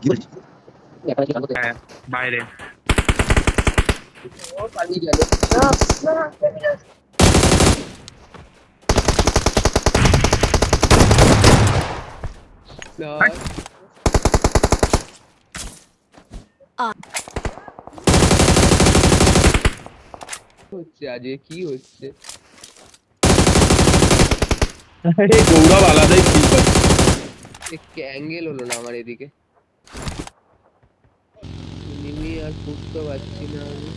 কি বলছিস? হ্যাঁ বাইরে। ও পালিয়ে গেল। হাট। হচ্ছে আজকে কি হচ্ছে? আরে গৌরব আলাদাই ফিল পাচ্ছে। অ্যাঙ্গেল হলো না আমার এদিকে। নিমি আর ফুটতে পারছি না আমি।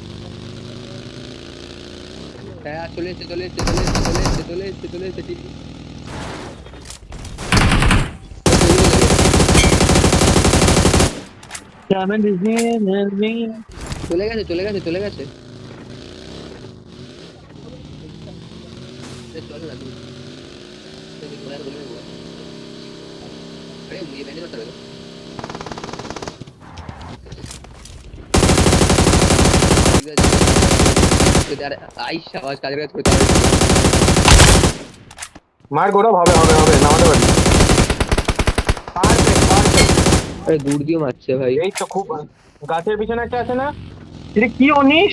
হ্যাঁ চলে এসছে চলে এসছে চলে এসছে চলে এসছে চলে এসছে চলে এসছে ঠিক। চলে গেছে চলে গেছে চলে গেছে। চল না তুই। अरे मुझे मैंने बता दो। यार आयशा आवाज काज रहा है। মার গৌরব, হবে হবে হবে, নামাতে পারি। Perfect perfect. अरे दूर दियो मारছে ভাই। এই তো খুব গাছের পিছনে একটা আছে না? এটা কি অনিশ?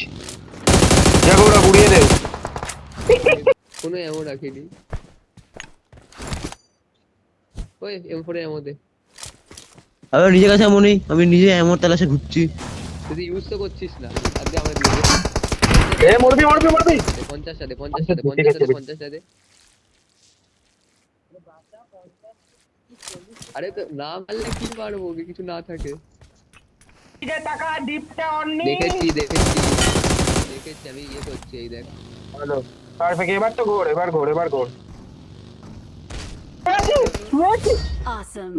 যা গৌরব উড়িয়ে দে। কোনো এমন রাখিনি। ওই M4 এর মধ্যে আবার নিজের কাছে এমন নেই, আমি নিজে এমন তালাশে ঘুরছি। তুই ইউজ তো করছিস না। আজকে আমার দিয়ে এ মরবি মরবি মরবি। 50 সাথে আচ্ছা, 50 সাথে বেঁচে 50 গেছে, সাথে বেঁচে। 50 সাথে। আরে তো না মারলে কি পারবো কিছু না থাকে। যে টাকা ডিপটা অননি। দেখেছি দেখেছি দেখেছি আমি ইয়ে করছি এই দেখ। Hello, perfect. এবার তো ঘোর, এবার ঘোর, এবার ঘোর। Awesome.